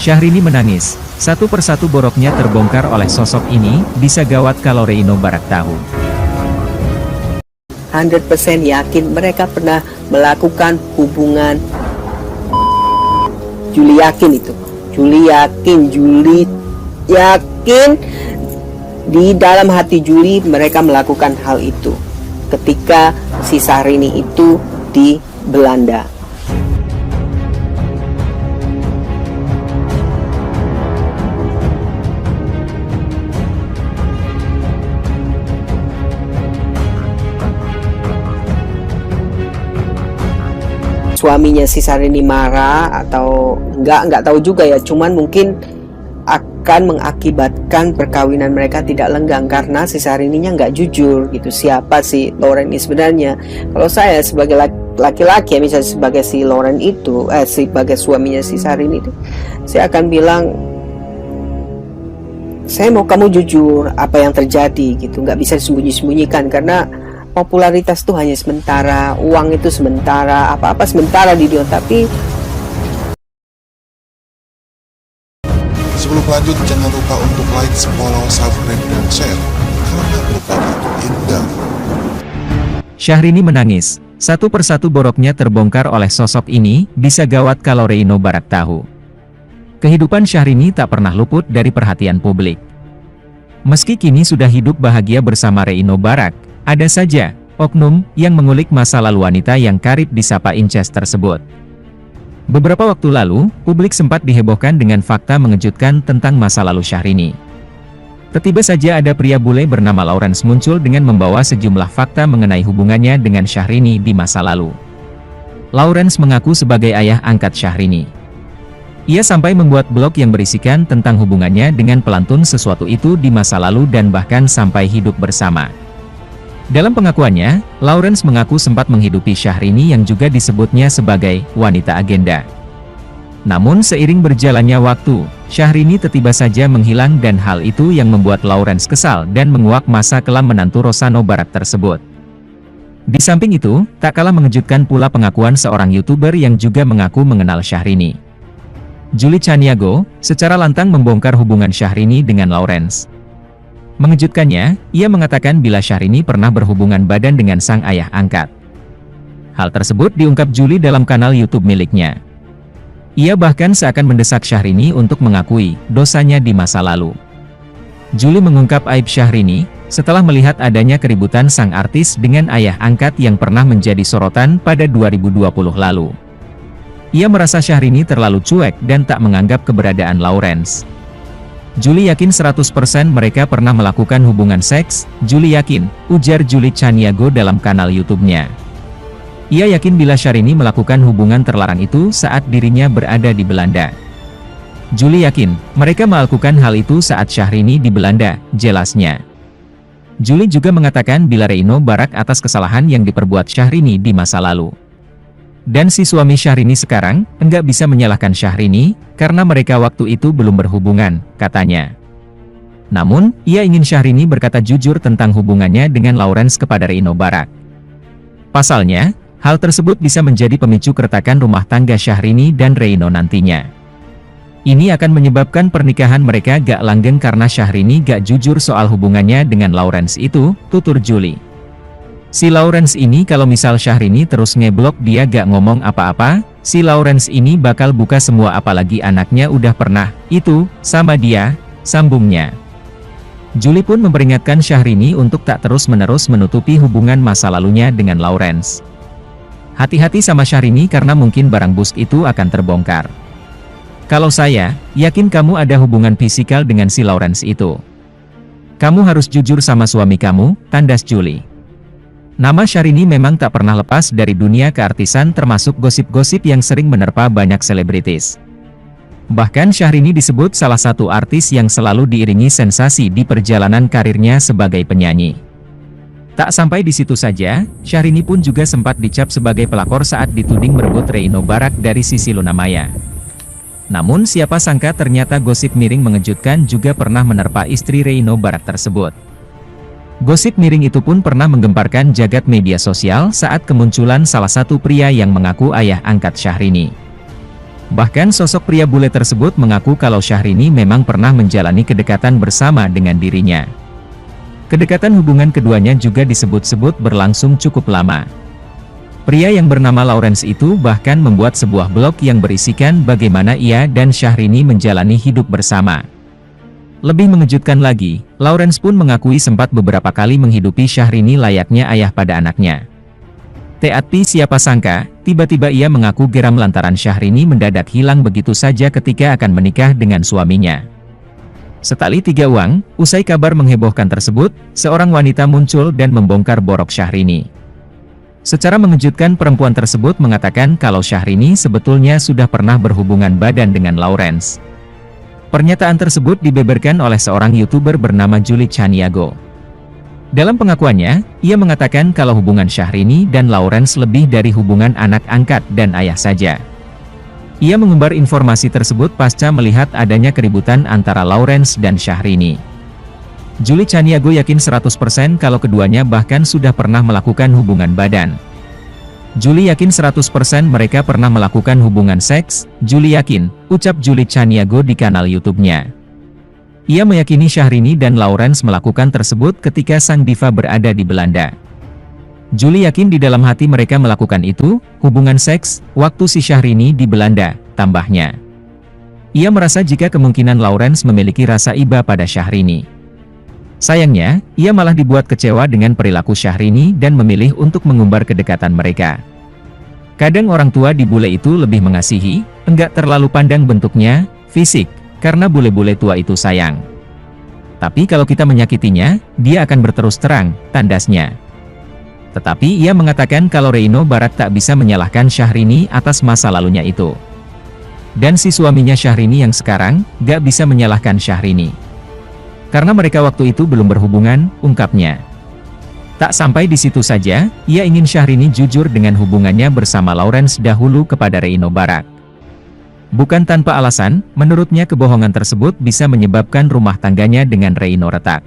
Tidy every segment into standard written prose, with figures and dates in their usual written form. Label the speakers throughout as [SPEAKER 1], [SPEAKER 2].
[SPEAKER 1] Syahrini menangis. Satu persatu boroknya terbongkar oleh sosok ini, bisa gawat kalau Reino Barak tahu.
[SPEAKER 2] 100% yakin mereka pernah melakukan hubungan. Juli yakin itu. Juli yakin di dalam hati Juli mereka melakukan hal itu ketika si Syahrini itu di Belanda. Suaminya si Syahrini marah atau nggak tahu juga ya, cuman mungkin akan mengakibatkan perkawinan mereka tidak lenggang karena si Syahrini-nya nggak jujur gitu. Siapa si Lauren ini sebenarnya? Kalau saya sebagai laki-laki ya, misalnya sebagai si Lauren itu, sebagai suaminya si Syahrini itu, saya akan bilang, saya mau kamu jujur apa yang terjadi gitu, nggak bisa disembunyi-sembunyikan karena popularitas itu hanya sementara, uang itu sementara, apa-apa sementara di dunia. Tapi
[SPEAKER 3] sebelum lanjut, jangan lupa untuk like, follow, subscribe, dan share karena bukan itu indah.
[SPEAKER 1] Syahrini menangis. Satu persatu boroknya terbongkar oleh sosok ini, bisa gawat kalau Reino Barak tahu. Kehidupan Syahrini tak pernah luput dari perhatian publik. Meski kini sudah hidup bahagia bersama Reino Barak, ada saja oknum yang mengulik masa lalu wanita yang karib disapa Inces tersebut. Beberapa waktu lalu, publik sempat dihebohkan dengan fakta mengejutkan tentang masa lalu Syahrini. Tiba-tiba saja ada pria bule bernama Lawrence muncul dengan membawa sejumlah fakta mengenai hubungannya dengan Syahrini di masa lalu. Lawrence mengaku sebagai ayah angkat Syahrini. Ia sampai membuat blog yang berisikan tentang hubungannya dengan pelantun sesuatu itu di masa lalu dan bahkan sampai hidup bersama. Dalam pengakuannya, Lawrence mengaku sempat menghidupi Syahrini yang juga disebutnya sebagai wanita agenda. Namun seiring berjalannya waktu, Syahrini tiba saja menghilang dan hal itu yang membuat Lawrence kesal dan menguak masa kelam menantu Rossano Barak tersebut. Di samping itu, tak kalah mengejutkan pula pengakuan seorang YouTuber yang juga mengaku mengenal Syahrini. Julie Chaniago, secara lantang membongkar hubungan Syahrini dengan Lawrence. Mengejutkannya, ia mengatakan bila Syahrini pernah berhubungan badan dengan sang ayah angkat. Hal tersebut diungkap Julie dalam kanal YouTube miliknya. Ia bahkan seakan mendesak Syahrini untuk mengakui dosanya di masa lalu. Julie mengungkap aib Syahrini, setelah melihat adanya keributan sang artis dengan ayah angkat yang pernah menjadi sorotan pada 2020 lalu. Ia merasa Syahrini terlalu cuek dan tak menganggap keberadaan Lawrence. Julie yakin 100% mereka pernah melakukan hubungan seks. Julie yakin, ujar Julie Chaniago dalam kanal YouTube-nya. Ia yakin bila Syahrini melakukan hubungan terlarang itu saat dirinya berada di Belanda. Julie yakin, mereka melakukan hal itu saat Syahrini di Belanda, jelasnya. Julie juga mengatakan bila Reino Barak atas kesalahan yang diperbuat Syahrini di masa lalu. Dan si suami Syahrini sekarang, enggak bisa menyalahkan Syahrini, karena mereka waktu itu belum berhubungan, katanya. Namun, ia ingin Syahrini berkata jujur tentang hubungannya dengan Lawrence kepada Reino Barak. Pasalnya, hal tersebut bisa menjadi pemicu keretakan rumah tangga Syahrini dan Reino nantinya. Ini akan menyebabkan pernikahan mereka gak langgeng karena Syahrini gak jujur soal hubungannya dengan Lawrence itu, tutur Julie. Si Lawrence ini kalau misal Syahrini terus ngeblok dia gak ngomong apa-apa, si Lawrence ini bakal buka semua apalagi anaknya udah pernah, itu, sama dia, sambungnya. Julie pun memperingatkan Syahrini untuk tak terus-menerus menutupi hubungan masa lalunya dengan Lawrence. Hati-hati sama Syahrini karena mungkin barang bus itu akan terbongkar. Kalau saya, yakin kamu ada hubungan fisikal dengan si Lawrence itu. Kamu harus jujur sama suami kamu, tandas Julie. Nama Syahrini memang tak pernah lepas dari dunia keartisan termasuk gosip-gosip yang sering menerpa banyak selebritis. Bahkan Syahrini disebut salah satu artis yang selalu diiringi sensasi di perjalanan karirnya sebagai penyanyi. Tak sampai di situ saja, Syahrini pun juga sempat dicap sebagai pelakor saat dituding merebut Reino Barak dari Sisi Luna Maya. Namun siapa sangka ternyata gosip miring mengejutkan juga pernah menerpa istri Reino Barak tersebut. Gosip miring itu pun pernah menggemparkan jagat media sosial saat kemunculan salah satu pria yang mengaku ayah angkat Syahrini. Bahkan sosok pria bule tersebut mengaku kalau Syahrini memang pernah menjalani kedekatan bersama dengan dirinya. Kedekatan hubungan keduanya juga disebut-sebut berlangsung cukup lama. Pria yang bernama Lawrence itu bahkan membuat sebuah blog yang berisikan bagaimana ia dan Syahrini menjalani hidup bersama. Lebih mengejutkan lagi, Lawrence pun mengakui sempat beberapa kali menghidupi Syahrini layaknya ayah pada anaknya. Tapi siapa sangka, tiba-tiba ia mengaku geram lantaran Syahrini mendadak hilang begitu saja ketika akan menikah dengan suaminya. Setali tiga uang, usai kabar menghebohkan tersebut, seorang wanita muncul dan membongkar borok Syahrini. Secara mengejutkan perempuan tersebut mengatakan kalau Syahrini sebetulnya sudah pernah berhubungan badan dengan Lawrence. Pernyataan tersebut dibeberkan oleh seorang YouTuber bernama Julie Chaniago. Dalam pengakuannya, ia mengatakan kalau hubungan Syahrini dan Lawrence lebih dari hubungan anak angkat dan ayah saja. Ia mengumbar informasi tersebut pasca melihat adanya keributan antara Lawrence dan Syahrini. Julie Chaniago yakin 100% kalau keduanya bahkan sudah pernah melakukan hubungan badan. Julie yakin 100% mereka pernah melakukan hubungan seks, Julie yakin, ucap Julie Chaniago di kanal YouTube-nya. Ia meyakini Syahrini dan Lawrence melakukan tersebut ketika sang diva berada di Belanda. Julie yakin di dalam hati mereka melakukan itu, hubungan seks, waktu si Syahrini di Belanda, tambahnya. Ia merasa jika kemungkinan Lawrence memiliki rasa iba pada Syahrini. Sayangnya, ia malah dibuat kecewa dengan perilaku Syahrini dan memilih untuk mengumbar kedekatan mereka. Kadang orang tua di bule itu lebih mengasihi, enggak terlalu pandang bentuknya, fisik, karena bule-bule tua itu sayang. Tapi kalau kita menyakitinya, dia akan berterus terang, tandasnya. Tetapi ia mengatakan kalau Reino Barak tak bisa menyalahkan Syahrini atas masa lalunya itu. Dan si suaminya Syahrini yang sekarang, gak bisa menyalahkan Syahrini. Karena mereka waktu itu belum berhubungan, ungkapnya. Tak sampai di situ saja, ia ingin Syahrini jujur dengan hubungannya bersama Lawrence dahulu kepada Reino Barak. Bukan tanpa alasan, menurutnya kebohongan tersebut bisa menyebabkan rumah tangganya dengan Reino retak.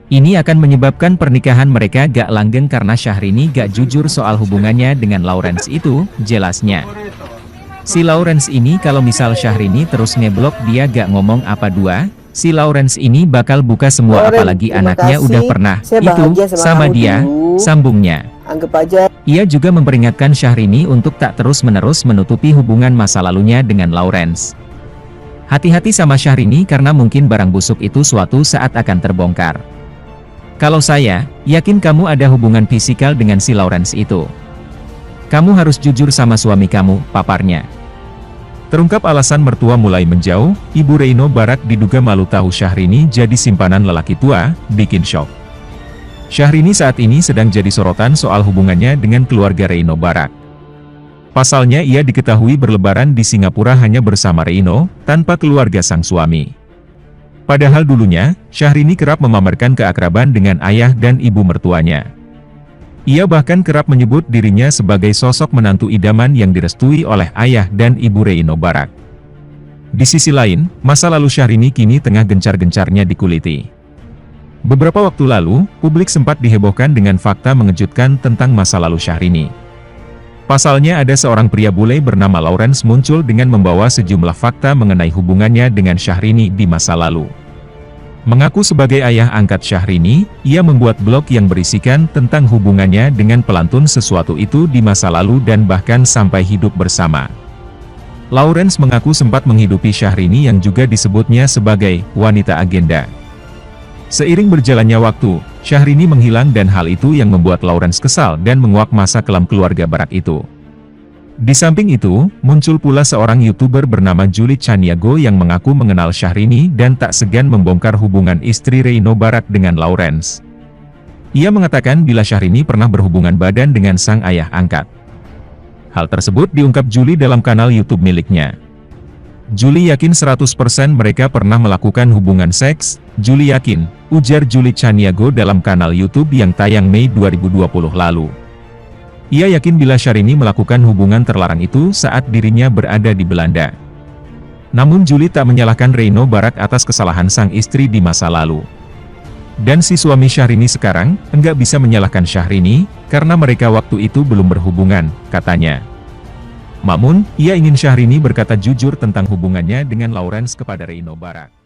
[SPEAKER 1] Ini akan menyebabkan pernikahan mereka gak langgeng karena Syahrini gak jujur soal hubungannya dengan Lawrence itu, jelasnya. Si Lawrence ini kalau misal Syahrini terus ngeblok dia gak ngomong apa dua, si Lawrence ini bakal buka semua apalagi anaknya udah pernah, itu, sama dia, sambungnya.
[SPEAKER 2] Anggap aja.
[SPEAKER 1] Ia juga memperingatkan Syahrini untuk tak terus-menerus menutupi hubungan masa lalunya dengan Lawrence. Hati-hati sama Syahrini karena mungkin barang busuk itu suatu saat akan terbongkar. Kalau saya, yakin kamu ada hubungan fisikal dengan si Lawrence itu. Kamu harus jujur sama suami kamu, paparnya. Terungkap alasan mertua mulai menjauh, Ibu Reino Barak diduga malu tahu Syahrini jadi simpanan lelaki tua, bikin shock. Syahrini saat ini sedang jadi sorotan soal hubungannya dengan keluarga Reino Barak. Pasalnya ia diketahui berlebaran di Singapura hanya bersama Reino, tanpa keluarga sang suami. Padahal dulunya, Syahrini kerap memamerkan keakraban dengan ayah dan ibu mertuanya. Ia bahkan kerap menyebut dirinya sebagai sosok menantu idaman yang direstui oleh ayah dan ibu Reino Barak. Di sisi lain, masa lalu Syahrini kini tengah gencar-gencarnya dikuliti. Beberapa waktu lalu, publik sempat dihebohkan dengan fakta mengejutkan tentang masa lalu Syahrini. Pasalnya ada seorang pria bule bernama Lawrence muncul dengan membawa sejumlah fakta mengenai hubungannya dengan Syahrini di masa lalu. Mengaku sebagai ayah angkat Syahrini, ia membuat blog yang berisikan tentang hubungannya dengan pelantun sesuatu itu di masa lalu dan bahkan sampai hidup bersama. Lawrence mengaku sempat menghidupi Syahrini yang juga disebutnya sebagai wanita agenda. Seiring berjalannya waktu, Syahrini menghilang dan hal itu yang membuat Lawrence kesal dan menguak masa kelam keluarga Barak itu. Di samping itu, muncul pula seorang YouTuber bernama Julie Chaniago yang mengaku mengenal Syahrini dan tak segan membongkar hubungan istri Reino Barak dengan Lawrence. Ia mengatakan bila Syahrini pernah berhubungan badan dengan sang ayah angkat. Hal tersebut diungkap Julie dalam kanal YouTube miliknya. Julie yakin 100% mereka pernah melakukan hubungan seks, Julie yakin, ujar Julie Chaniago dalam kanal YouTube yang tayang Mei 2020 lalu. Ia yakin bila Syahrini melakukan hubungan terlarang itu saat dirinya berada di Belanda. Namun Julie tak menyalahkan Reino Barak atas kesalahan sang istri di masa lalu. Dan si suami Syahrini sekarang, enggak bisa menyalahkan Syahrini, karena mereka waktu itu belum berhubungan, katanya. Namun, ia ingin Syahrini berkata jujur tentang hubungannya dengan Lawrence kepada Reino Barak.